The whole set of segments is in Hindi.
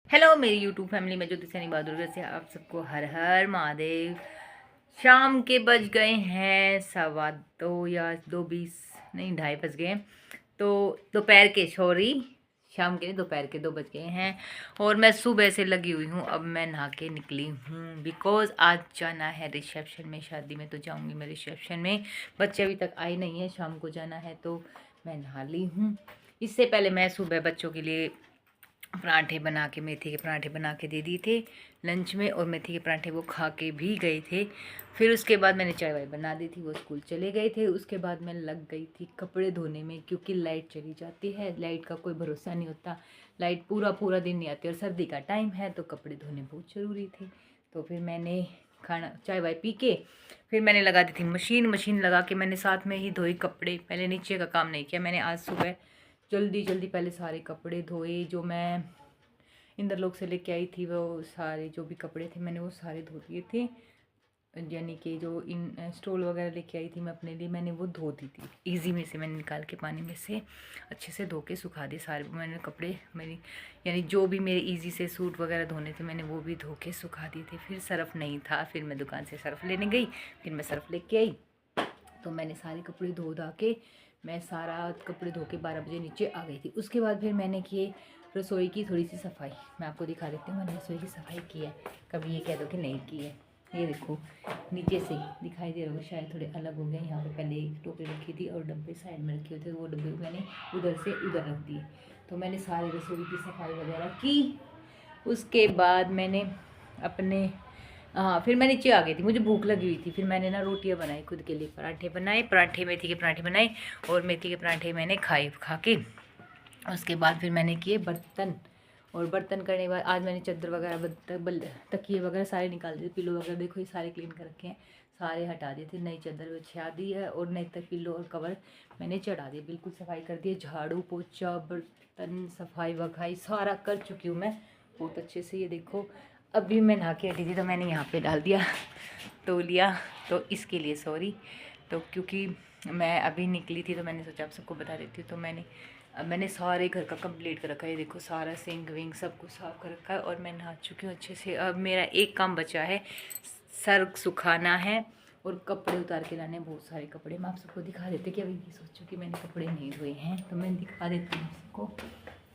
हेलो मेरी यूट्यूब फैमिली में ज्योति सैनी बहादुर से आप सबको हर हर महादेव। शाम के बज गए हैं 2:15 या 2:20, नहीं 2:30 बज गए हैं। तो दोपहर के शाम के दोपहर के 2 बज गए हैं और मैं सुबह से लगी हुई हूँ। अब मैं नहा के निकली हूँ बिकॉज़ आज जाना है रिसेप्शन में। शादी में तो जाऊँगी मैं रिसेप्शन में। बच्चे अभी तक आए नहीं हैं, शाम को जाना है तो मैं नहा ली हूँ। इससे पहले मैं सुबह बच्चों के लिए पराठे बना के, मेथी के पराठे बना के दे दिए थे लंच में, और मेथी के पराठे वो खा के भी गए थे। फिर उसके बाद मैंने चाय वाय बना दी थी, वो स्कूल चले गए थे। उसके बाद मैं लग गई थी कपड़े धोने में, क्योंकि लाइट चली जाती है। लाइट का कोई भरोसा नहीं होता, लाइट पूरा पूरा दिन नहीं आती और सर्दी का टाइम है तो कपड़े धोने बहुत ज़रूरी थे। तो फिर मैंने खाना चाय वाय पी के फिर मैंने लगा दी थी मशीन लगा के मैंने साथ में ही धोए कपड़े। पहले नीचे का काम नहीं किया मैंने। आज सुबह जल्दी जल्दी पहले सारे कपड़े धोए जो मैं इंद्रलोक से लेके आई थी। वो सारे जो भी कपड़े थे मैंने वो सारे धो दिए थे, यानी कि जो इन स्टोल वगैरह लेके आई थी मैं अपने लिए, मैंने वो धो दी थी। इजी में से मैंने निकाल के पानी में से अच्छे से धो के सुखा दिए सारे मैंने कपड़े। मेरी यानी जो भी मेरे इजी से सूट वगैरह धोने थे मैंने वो भी धो के सुखा दिए थे। फिर सर्फ़ नहीं था, फिर मैं दुकान से सर्फ़ लेने गई, फिर मैं सर्फ़ लेके आई। तो मैंने सारे कपड़े धो धा के मैं सारा कपड़े धो के 12 बजे नीचे आ गई थी। उसके बाद फिर मैंने किए रसोई की थोड़ी सी सफाई। मैं आपको दिखा देती हूँ मैंने रसोई की सफाई की है, कभी ये कह दो कि नहीं की है। ये देखो नीचे से दिखाई दे रहा होगा शायद, थोड़े अलग हो गए। यहाँ पे पहले एक टोकरी रखी थी और डब्बे साइड में रखे हुए थे, वो डब्बे मैंने उधर से उधर रख दिए। तो मैंने सारी रसोई की सफाई वगैरह की। उसके बाद मैंने अपने फिर मैं नीचे आ गई थी, मुझे भूख लगी हुई थी। फिर मैंने ना रोटियां बनाई खुद के लिए, पराठे बनाए, पराठे मेथी के पराठे बनाए और मेथी के पराठे मैंने खा के उसके बाद फिर मैंने किए बर्तन। और बर्तन करने के बाद आज मैंने चादर वगैरह तकिए वगैरह सारे निकाल दिए। पिलो वगैरह देखो ये सारे क्लीन कर रखे हैं, सारे हटा दिए थे। नई चादर बिछा दी है और नई तक पिलो और कवर मैंने चढ़ा दिए। बिल्कुल सफाई कर दी, झाड़ू पोछा बर्तन सफाई वफाई सारा कर चुकी हूँ मैं बहुत अच्छे से। ये देखो अभी मैं नहा के हटी थी तो मैंने यहाँ पे डाल दिया तौलिया, तो इसके लिए सॉरी। तो क्योंकि मैं अभी निकली थी तो मैंने सोचा आप सबको बता देती हूँ। तो मैंने सारे घर का कंप्लीट कर रखा है। ये देखो सारा सिंक विंक सब कुछ साफ़ कर रखा है और मैं नहा चुकी हूँ अच्छे से। अब मेरा एक काम बचा है, सर सुखाना है और कपड़े उतार के लाने। बहुत सारे कपड़े मैं आप सबको दिखा देती कि अभी ये सोचूँ कि मैंने कपड़े नहीं धोए हैं तो मैं दिखा देती हूँ सबको।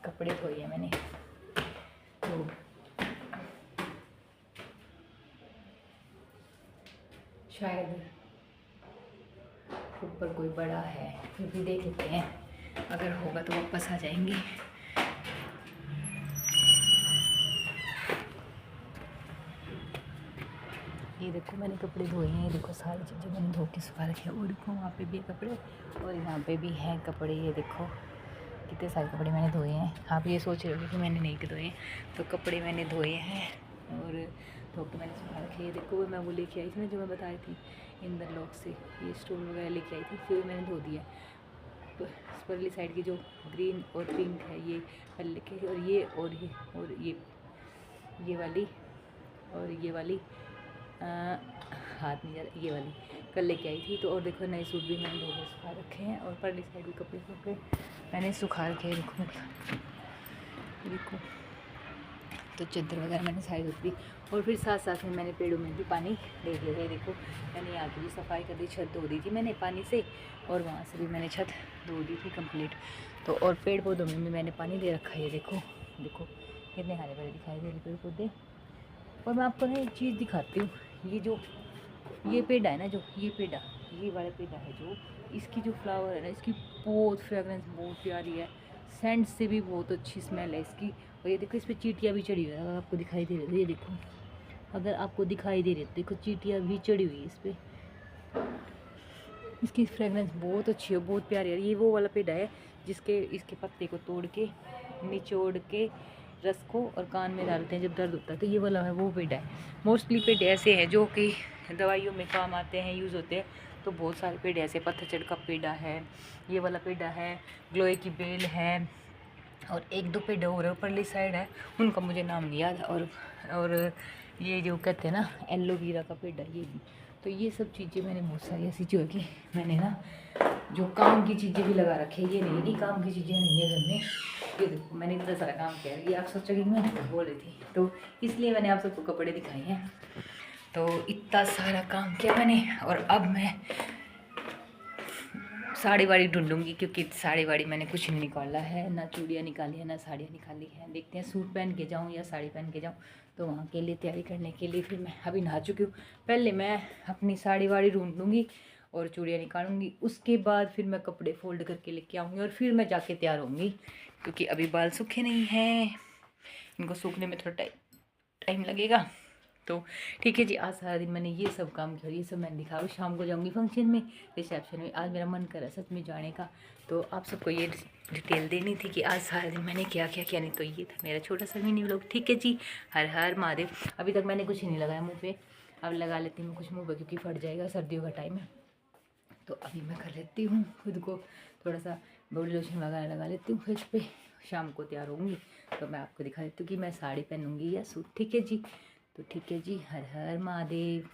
कपड़े धोए हैं मैंने तो शायद ऊपर कोई बड़ा है, फिर भी देख लेते हैं, अगर होगा तो वापस आ जाएंगे। ये देखो मैंने कपड़े धोए हैं, ये देखो सारी चीज़ें मैंने धो के सुखा रखे हैं। और देखो वहाँ पे भी है कपड़े और यहाँ पे भी हैं कपड़े। ये देखो कितने सारे कपड़े मैंने धोए हैं। आप ये सोच रहे हो कि मैंने नहीं धोए हैं, तो कपड़े मैंने धोए हैं और धो के मैंने सुखा रखे। ये देखो मैं वो लेके आई थी ना जो मैं बताई थी इंद्रलोक से, ये स्टोन वगैरह लेके आई थी, फिर मैंने धो दिया। परली साइड की जो ग्रीन और पिंक है ये पहले लेके आई, और ये वाली और ये वाली हाथ में ये वाली कल लेके आई थी। तो और देखो नए सूट भी मैंने धो के सुखा रखे हैं और परली साइड भी कपड़े मैंने सुखा रखे हैं। देखो तो चादर वगैरह मैंने सारी धो दी और फिर साथ साथ में मैंने पेड़ों में भी पानी दे दिया है। देखो मैंने यहाँ की भी सफाई कर दी, छत धो दी थी मैंने पानी से और वहाँ से भी मैंने छत धो दी थी कंप्लीट। तो और पेड़ पौधों में भी मैंने पानी दे रखा है। देखो कितने हरे भरे दिखाई दे रहे पेड़ पौधे। और मैं आपको ना एक चीज़ दिखाती हूँ, ये पेड़ है ना, जो ये वाला पेड़ है जो, इसकी जो फ्लावर है ना, इसकी बहुत फ्रेगरेंस बहुत प्यारी है, सेंट से भी बहुत अच्छी स्मेल है इसकी। और ये देखो इस पर चींटियाँ भी चढ़ी हुई है, अगर आपको दिखाई दे रही है, ये देखो अगर आपको दिखाई दे रही है तो देखो चींटियाँ भी चढ़ी हुई है इस पर। इसकी फ्रेगरेंस बहुत अच्छी है, बहुत प्यारी है। ये वो वाला पेड़ है इसके पत्ते को तोड़ के निचोड़ के रस को और कान में डालते हैं जब दर्द होता है, तो ये वाला है वो पेड़ है। मोस्टली पेड़ ऐसे हैं जो कि दवाइयों में काम आते हैं, यूज़ होते हैं। तो बहुत सारे पेड़ ऐसे, पत्थरचढ़ का पेड़ है, ये वाला पेड़ है, ग्लोए की बेल है और एक दो पेड़ और ऊपरली साइड है, उनका मुझे नाम नहीं याद। और ये जो कहते हैं ना एलोवेरा का पेड़ है ये भी। तो ये सब चीज़ें मैंने बहुत सारी ऐसी जो है कि मैंने ना जो काम की चीज़ें भी लगा रखे हैं, ये नहीं कि काम की चीज़ें नहीं है घर में। ये देखो मैंने इतना सारा काम किया है, ये आप सोचोगे कि मैं झूठ बोल रही थी, तो इसलिए मैंने आप सबको कपड़े दिखाए हैं। तो इतना सारा काम किया मैंने, और अब मैं साड़ी वाड़ी ढूंढूंगी, क्योंकि साड़ी वाड़ी मैंने कुछ नहीं निकाला है, ना चूड़ियाँ निकाली है ना साड़ियाँ निकाली है। देखते हैं सूट पहन के जाऊँ या साड़ी पहन के जाऊँ। तो वहाँ के लिए तैयारी करने के लिए फिर मैं अभी नहा चुकी हूँ, पहले मैं अपनी साड़ी वाड़ी ढूंढूंगी और चूड़ियाँ निकालूंगी, उसके बाद फिर मैं कपड़े फोल्ड करके लेके आऊँगी और फिर मैं जाके तैयार होंगी, क्योंकि अभी बाल सूखे नहीं हैं, इनको सूखने में थोड़ा टाइम लगेगा। तो ठीक है जी, आज सारा दिन मैंने ये सब काम किया, ये सब मैंने दिखा। शाम को जाऊंगी फंक्शन में, रिसेप्शन में। आज मेरा मन कर रहा है सच में जाने का, तो आप सबको ये डिटेल देनी थी कि आज सारा दिन मैंने क्या क्या किया। नहीं तो ये था मेरा छोटा सा मिनी व्लॉग। ठीक है जी, हर हर महादेव। अभी तक मैंने कुछ नहीं लगाया मुँह पे, अब लगा लेती हूँ कुछ मुँह पे, क्योंकि फट जाएगा, सर्दियों का टाइम है। तो अभी मैं कर लेती हूँ खुद को थोड़ा सा बॉडी लोशन वगैरह लगा लेती हूँ फेस पे, शाम को तैयार होंगी तो मैं आपको दिखा देती हूँ कि मैं साड़ी पहनूंगी या सूट। ठीक है जी, तो ठीक है जी, हर हर महादेव।